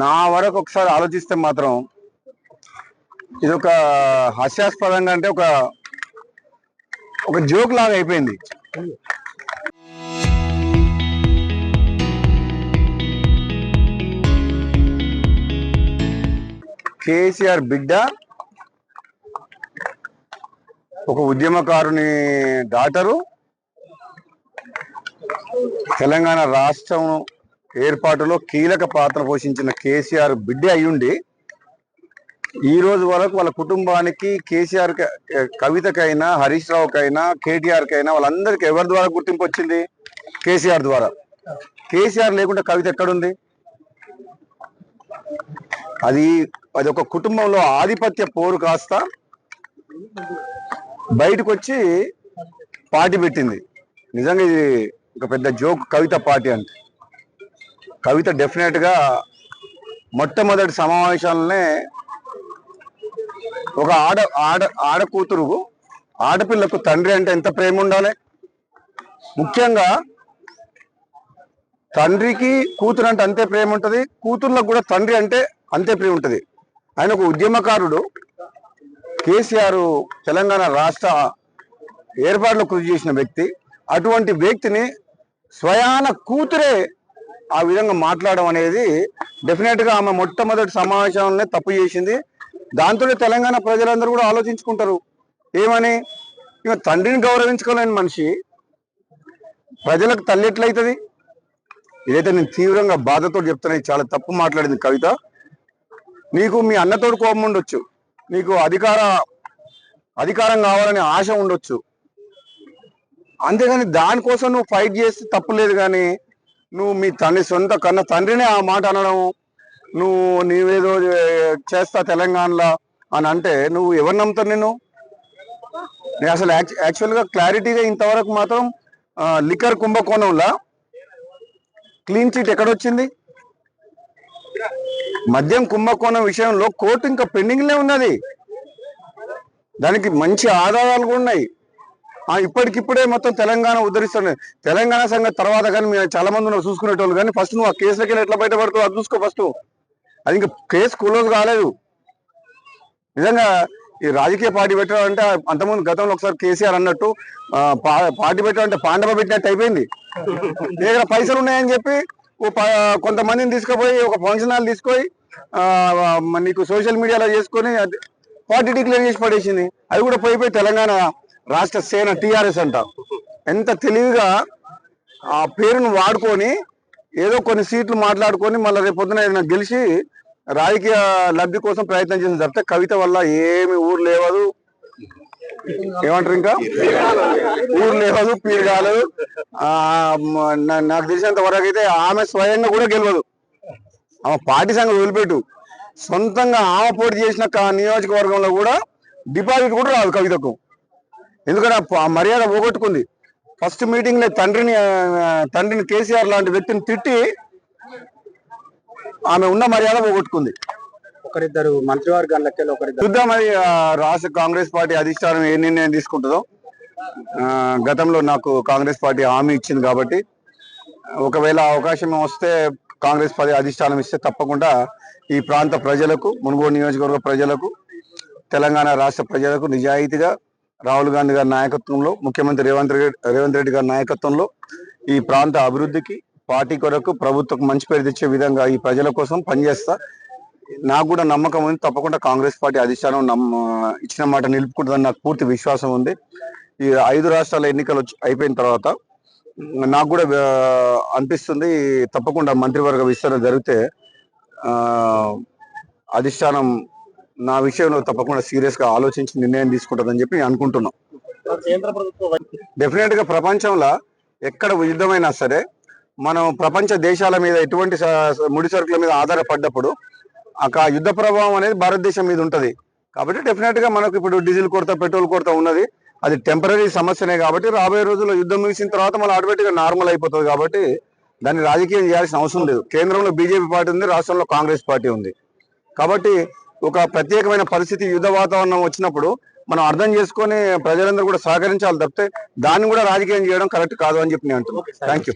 నా వరకు ఒకసారి ఆలోచిస్తే మాత్రం ఇది ఒక హాస్యాస్పదంగా అంటే ఒక జోక్ లాగా అయిపోయింది. కేసీఆర్ బిడ్డ ఒక ఉద్యమకారుని డాటరు తెలంగాణ రాష్ట్రం ఏర్పాటులో కీలక పాత్ర పోషించిన కేసీఆర్ బిడ్డ అయ్యుండి ఈ రోజు వరకు వాళ్ళ కుటుంబానికి కేసీఆర్ కవితకైనా హరీష్ రావుకైనా కేటీఆర్కైనా వాళ్ళందరికీ ఎవరి ద్వారా గుర్తింపు వచ్చింది? కేసీఆర్ ద్వారా. కేసీఆర్ లేకుండా కవిత ఎక్కడుంది? అది ఒక కుటుంబంలో ఆధిపత్య పోరు కాస్త బయటకు వచ్చి పార్టీ పెట్టింది. నిజంగా ఇది ఒక పెద్ద జోక్ కవిత పార్టీ అంటే. కవిత డెఫినెట్ గా మొట్టమొదటి సమావేశాలనే ఒక ఆడకూతురు ఆడపిల్లకు తండ్రి అంటే ఎంత ప్రేమ ఉండాలి. ముఖ్యంగా తండ్రికి కూతురు అంటే అంతే ప్రేమ ఉంటుంది, కూతుర్లకు కూడా తండ్రి అంటే అంతే ప్రేమ ఉంటుంది. ఆయన ఒక ఉద్యమకారుడు. కేసీఆర్ తెలంగాణ రాష్ట్ర ఏర్పాటులో కృషి చేసిన వ్యక్తి. అటువంటి వ్యక్తిని స్వయాన కూతురే ఆ విధంగా మాట్లాడడం అనేది డెఫినెట్ గా ఆమె మొట్టమొదటి సమావేశంలోనే తప్పు చేసింది. దాంతో తెలంగాణ ప్రజలందరూ కూడా ఆలోచించుకుంటారు ఏమని. ఇక తండ్రిని గౌరవించుకోలేని మనిషి ప్రజలకు తల్లి ఎట్లయితుంది? ఇదైతే నేను తీవ్రంగా బాధతో చెప్తున్నా. చాలా తప్పు మాట్లాడింది కవిత. నీకు మీ అన్నతోడు కోపం ఉండొచ్చు, నీకు అధికారం కావాలనే ఆశ ఉండొచ్చు, అంతేగాని దానికోసం నువ్వు ఫైట్ చేస్తే తప్పులేదు. కానీ నువ్వు మీ సొంత కన్న తండ్రినే ఆ మాట అనడం, నీవేదో చేస్తా తెలంగాణలో అని అంటే నువ్వు ఎవరు నమ్ముతారు? నేను అసలు యాక్చువల్గా క్లారిటీగా ఇంతవరకు మాత్రం లిక్కర్ కుంభకోణంలో క్లీన్ చిట్ ఎక్కడొచ్చింది? మద్యం కుంభకోణం విషయంలో కోర్టు ఇంకా పెండింగ్లే ఉన్నది. దానికి మంచి ఆధారాలు కూడా ఉన్నాయి. ఇప్పటికిప్పుడే మొత్తం తెలంగాణ ఉద్ధరిస్తున్నాయి. తెలంగాణ సంగతి తర్వాత కానీ మేము చాలా మంది నువ్వు చూసుకునేటోళ్ళు. కానీ ఫస్ట్ నువ్వు ఆ కేసులకి ఎట్లా బయటపడుతావు అది చూసుకో ఫస్ట్. అది ఇంకా కేసు క్లోజ్ కాలేదు. నిజంగా ఈ రాజకీయ పార్టీ పెట్టడం అంటే అంతకుముందు గతంలో ఒకసారి కేసీఆర్ అన్నట్టు పార్టీ పెట్టడం అంటే పాండవ పెట్టినట్టు అయిపోయింది. దగ్గర పైసలు ఉన్నాయని చెప్పి కొంతమందిని తీసుకుపోయి ఒక ఫంక్షన్ హాల్ తీసుకొని నీకు సోషల్ మీడియాలో చేసుకొని పార్టీ డిక్లేర్ చేసి పడేసింది. అది కూడా పోయిపోయి తెలంగాణ రాష్ట్ర సేన టీఆర్ఎస్ అంట. ఎంత తెలివిగా ఆ పేరును వాడుకొని ఏదో కొన్ని సీట్లు మాట్లాడుకొని మళ్ళీ రేపు పొద్దున ఏదైనా గెలిచి రాజకీయ లబ్ధి కోసం ప్రయత్నం చేసిన తప్పితే కవిత వల్ల ఏమి ఊరు లేవదు, ఏమంటారు ఇంకా ఊరు లేవదు, పీరు కాలేదు. నాకు తెలిసినంత వరకు అయితే ఆమె స్వయంగా కూడా గెలవదు. ఆమె పార్టీ సంగతి వదిలిపెట్టు, సొంతంగా ఆమె పోటీ చేసిన నియోజకవర్గంలో కూడా డిపాజిట్ కూడా రాదు కవితకు. ఎందుకంటే ఆ మర్యాద పోగొట్టుకుంది. ఫస్ట్ మీటింగ్ లో తండ్రిని కేసీఆర్ లాంటి వ్యక్తిని తిట్టి ఆమె ఉన్న మర్యాద పోగొట్టుకుంది. ఒకరిద్దరు మంత్రివర్గాలకి చూద్దాం అది రాష్ట్ర కాంగ్రెస్ పార్టీ అధిష్టానం ఏ నిర్ణయం తీసుకుంటుందో. గతంలో నాకు కాంగ్రెస్ పార్టీ హామీ ఇచ్చింది కాబట్టి ఒకవేళ అవకాశం వస్తే కాంగ్రెస్ పార్టీ అధిష్టానం ఇస్తే తప్పకుండా ఈ ప్రాంత ప్రజలకు, మునుగోడు నియోజకవర్గ ప్రజలకు, తెలంగాణ రాష్ట్ర ప్రజలకు నిజాయితీగా రాహుల్ గాంధీ గారి నాయకత్వంలో, ముఖ్యమంత్రి రేవంత్ రెడ్డి గారి నాయకత్వంలో ఈ ప్రాంత అభివృద్ధికి, పార్టీ కొరకు, ప్రభుత్వకు మంచి పేరు తెచ్చే విధంగా ఈ ప్రజల కోసం పనిచేస్తా. నాకు కూడా నమ్మకం ఉంది. తప్పకుండా కాంగ్రెస్ పార్టీ అధిష్టానం ఇచ్చిన మాట నిలుపుకుంటుందని నాకు పూర్తి విశ్వాసం ఉంది. ఈ 5 రాష్ట్రాల ఎన్నికలు అయిపోయిన తర్వాత నాకు కూడా అనిపిస్తుంది తప్పకుండా మంత్రివర్గ విస్తరణ జరిగితే అధిష్టానం నా విషయంలో తప్పకుండా సీరియస్ గా ఆలోచించి నిర్ణయం తీసుకుంటుందని చెప్పి నేను అనుకుంటున్నాం. డెఫినెట్ గా ప్రపంచంలో ఎక్కడ యుద్ధమైనా సరే మనం ప్రపంచ దేశాల మీద ఎటువంటి ముడి సరుకుల మీద ఆధారపడ్డప్పుడు ఆ యుద్ధ ప్రభావం అనేది భారతదేశం మీద ఉంటది. కాబట్టి డెఫినెట్ గా మనకు ఇప్పుడు డీజిల్ కొరత, పెట్రోల్ కొరత ఉన్నది. అది టెంపరీ సమస్యనే. కాబట్టి రాబోయే రోజుల్లో యుద్ధం ముగిసిన తర్వాత మళ్ళీ ఆటోమేటిక్ గా నార్మల్ అయిపోతుంది. కాబట్టి దాన్ని రాజకీయం చేయాల్సిన అవసరం లేదు. కేంద్రంలో బీజేపీ పార్టీ ఉంది, రాష్ట్రంలో కాంగ్రెస్ పార్టీ ఉంది. కాబట్టి ఒక ప్రత్యేకమైన పరిస్థితి, యుద్ధ వాతావరణం వచ్చినప్పుడు మనం అర్థం చేసుకొని ప్రజలందరూ కూడా సహకరించాలి తప్పితే దాన్ని కూడా రాజకీయం చేయడం కరెక్ట్ కాదు అని చెప్పి నేను అంటున్నాను. Thank you.